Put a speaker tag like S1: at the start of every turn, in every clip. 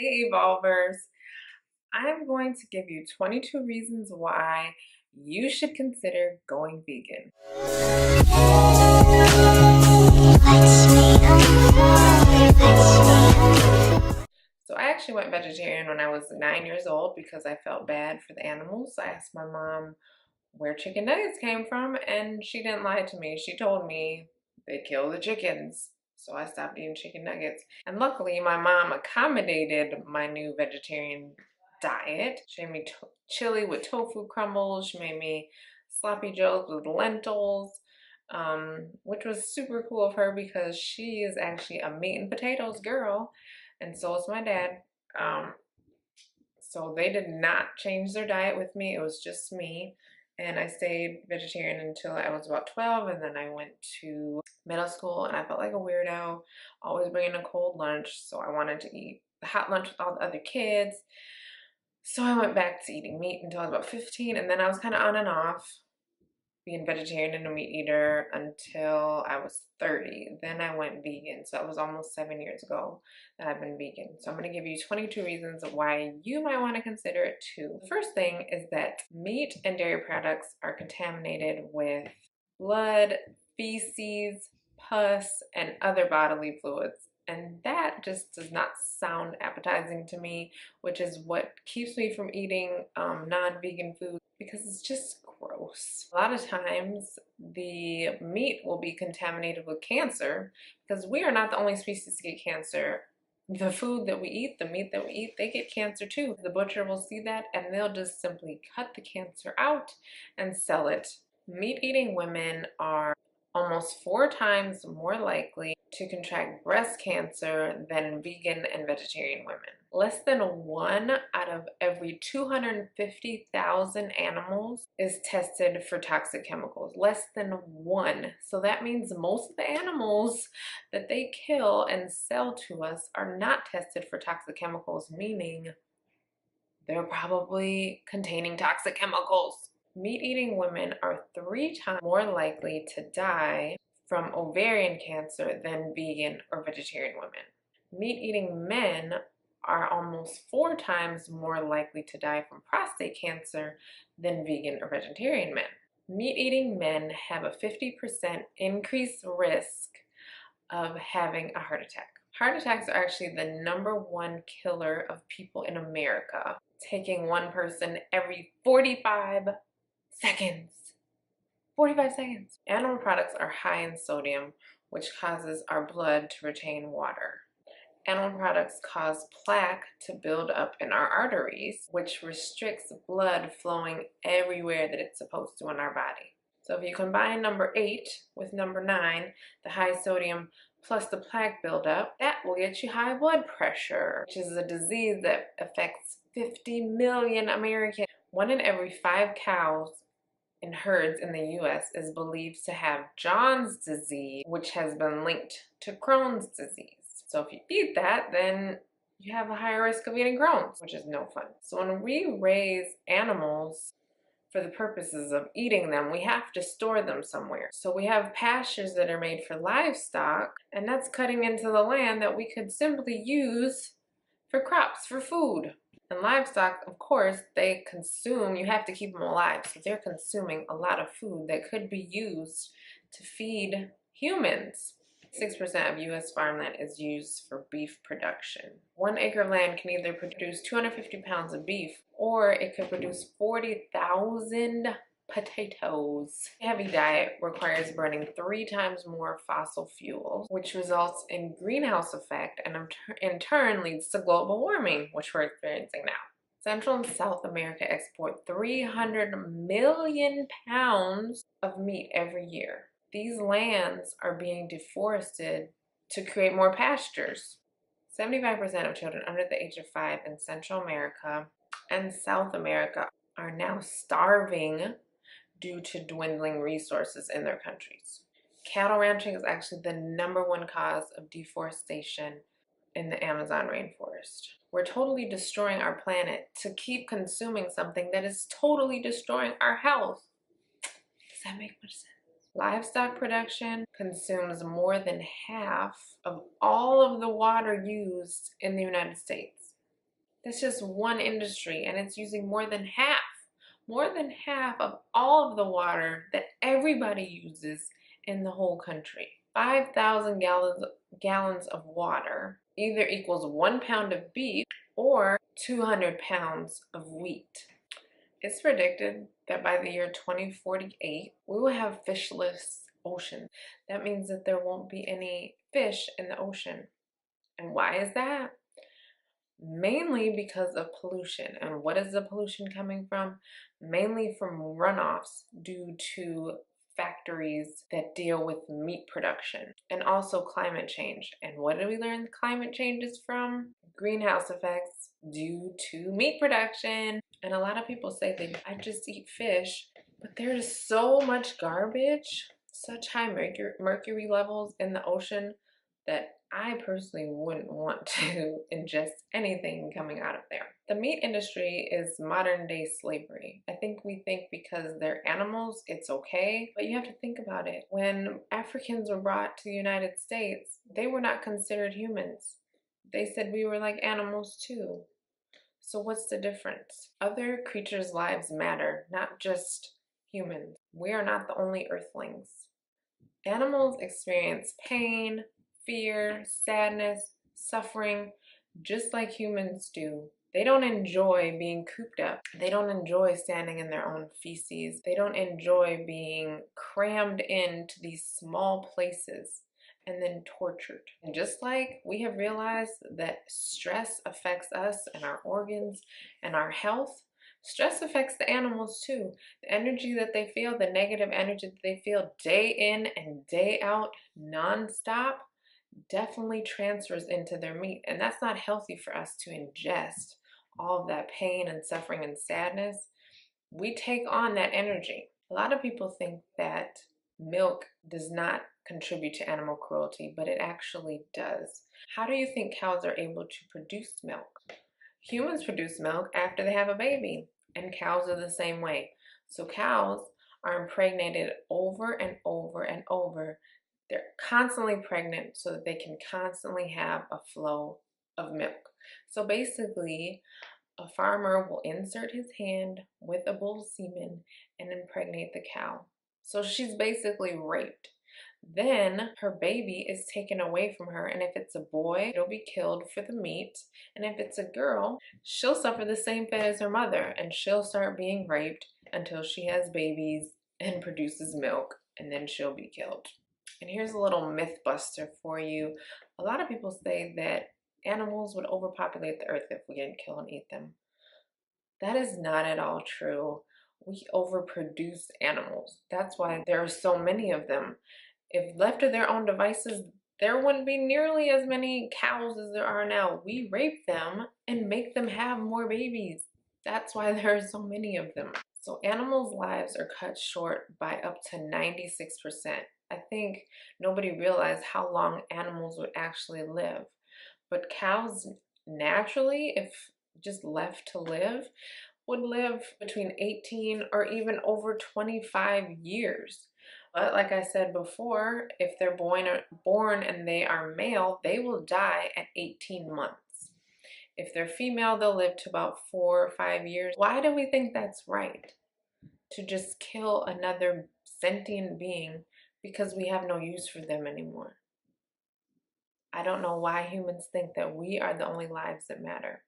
S1: Hey Evolvers, I'm going to give you 22 reasons why you should consider going vegan. So I actually went vegetarian when I was 9 years old because I felt bad for the animals. I asked my mom where chicken nuggets came from and she didn't lie to me. She told me they kill the chickens. So I stopped eating chicken nuggets. And luckily my mom accommodated my new vegetarian diet. She made me chili with tofu crumbles. She made me sloppy joes with lentils, which was super cool of her because she is actually a meat and potatoes girl, and so is my dad. Um, so they did not change their diet with me. It was just me. And I stayed vegetarian until I was about 12. And then I went to middle school and I felt like a weirdo, always bringing a cold lunch. So I wanted to eat the hot lunch with all the other kids. So I went back to eating meat until I was about 15. And then I was kind of on and off being vegetarian and a meat eater until I was 30. Then I went vegan. So that was almost 7 years ago that I've been vegan. So I'm going to give you 22 reasons why you might want to consider it too. The first thing is that meat and dairy products are contaminated with blood, feces, pus, and other bodily fluids. And that just does not sound appetizing to me, which is what keeps me from eating non-vegan food because it's just gross. A lot of times the meat will be contaminated with cancer because we are not the only species to get cancer. The food that we eat, the meat that we eat, they get cancer too. The butcher will see that and they'll just simply cut the cancer out and sell it. Meat-eating women are almost 4 times more likely to contract breast cancer than vegan and vegetarian women. Less than 1 out of every 250,000 animals is tested for toxic chemicals. Less than 1. So that means most of the animals that they kill and sell to us are not tested for toxic chemicals, meaning they're probably containing toxic chemicals. Meat-eating women are 3 times more likely to die from ovarian cancer than vegan or vegetarian women. Meat-eating men are almost 4 times more likely to die from prostate cancer than vegan or vegetarian men. Meat-eating men have a 50% increased risk of having a heart attack. Heart attacks are actually the #1 killer of people in America, taking one person every 45 seconds. 45 seconds. Animal products are high in sodium, which causes our blood to retain water. Animal products cause plaque to build up in our arteries, which restricts blood flowing everywhere that it's supposed to in our body. So if you combine number 8 with number 9, the high sodium plus the plaque buildup, that will get you high blood pressure, which is a disease that affects 50 million Americans. 1 in every 5 cows in herds in the US is believed to have John's disease, which has been linked to Crohn's disease. So if you eat that, then you have a higher risk of getting Crohn's, which is no fun. So when we raise animals for the purposes of eating them, we have to store them somewhere. So we have pastures that are made for livestock, and that's cutting into the land that we could simply use for crops, for food. And livestock, of course, they consume, you have to keep them alive, so they're consuming a lot of food that could be used to feed humans. 6% of US farmland is used for beef production. 1 acre of land can either produce 250 pounds of beef or it could produce 40,000 potatoes. A heavy diet requires burning 3 times more fossil fuels, which results in greenhouse effect and in turn leads to global warming, which we're experiencing now. Central and South America export 300 million pounds of meat every year. These lands are being deforested to create more pastures. 75% of children under the age of 5 in Central America and South America are now starving due to dwindling resources in their countries. Cattle ranching is actually the #1 cause of deforestation in the Amazon rainforest. We're totally destroying our planet to keep consuming something that is totally destroying our health. Does that make much sense? Livestock production consumes more than half of all of the water used in the United States. That's just one industry, and it's using more than half of all of the water that everybody uses in the whole country. 5,000 gallons of water either equals 1 pound of beef or 200 pounds of wheat. It's predicted that by the year 2048, we will have fishless oceans. That means that there won't be any fish in the ocean. And why is that? Mainly because of pollution. And what is the pollution coming from? Mainly from runoffs due to factories that deal with meat production, and also climate change. And what did we learn climate change is from? Greenhouse effects due to meat production. And a lot of people say I just eat fish, but there's so much garbage, such high mercury levels in the ocean that I personally wouldn't want to ingest anything coming out of there. The meat industry is modern day slavery. I think we think because they're animals, it's okay, but you have to think about it. When Africans were brought to the United States, they were not considered humans. They said we were like animals too. So what's the difference? Other creatures' lives matter, not just humans. We are not the only earthlings. Animals experience pain, fear, sadness, suffering, just like humans do. They don't enjoy being cooped up. They don't enjoy standing in their own feces. They don't enjoy being crammed into these small places and then tortured. And just like we have realized that stress affects us and our organs and our health, stress affects the animals too. The energy that they feel, the negative energy that they feel day in and day out, non-stop, definitely transfers into their meat. And that's not healthy for us to ingest all of that pain and suffering and sadness. We take on that energy. A lot of people think that milk does not contribute to animal cruelty, but it actually does. How do you think cows are able to produce milk? Humans produce milk after they have a baby, and cows are the same way. So cows are impregnated over and over and over. They're constantly pregnant so that they can constantly have a flow of milk. So basically, a farmer will insert his hand with a bull's semen and impregnate the cow. So she's basically raped. Then her baby is taken away from her, and if it's a boy, it'll be killed for the meat, and if it's a girl, she'll suffer the same fate as her mother, and she'll start being raped until she has babies and produces milk, and then she'll be killed. And here's a little myth buster for you. A lot of people say that animals would overpopulate the earth if we didn't kill and eat them. That is not at all true. We overproduce animals. That's why there are so many of them. If left to their own devices, there wouldn't be nearly as many cows as there are now. We rape them and make them have more babies. That's why there are so many of them. So animals' lives are cut short by up to 96%. I think nobody realized how long animals would actually live. But cows naturally, if just left to live, would live between 18 or even over 25 years. But like I said before, if they're born and they are male, they will die at 18 months. If they're female, they'll live to about 4 or 5 years. Why do we think that's right? To just kill another sentient being because we have no use for them anymore. I don't know why humans think that we are the only lives that matter.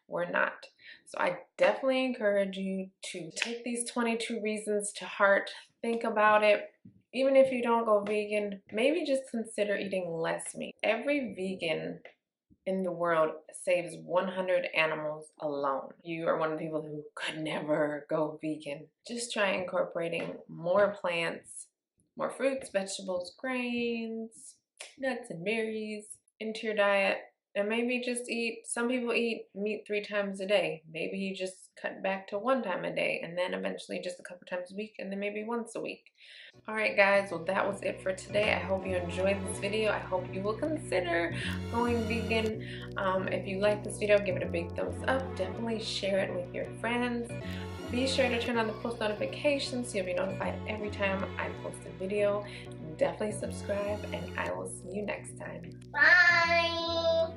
S1: We're not. So I definitely encourage you to take these 22 reasons to heart. Think about it. Even if you don't go vegan, maybe just consider eating less meat. Every vegan in the world saves 100 animals alone. You are one of the people who could never go vegan. Just try incorporating more plants, more fruits, vegetables, grains, nuts and berries into your diet. And maybe just eat, some people eat meat 3 times a day. Maybe you just cut back to 1 time a day, and then eventually just a couple times a week, and then maybe once a week. Alright guys, well that was it for today. I hope you enjoyed this video. I hope you will consider going vegan. If you like this video, give it a big thumbs up. Definitely share it with your friends. Be sure to turn on the post notifications so you'll be notified every time I post a video. Definitely subscribe, and I will see you next time.
S2: Bye.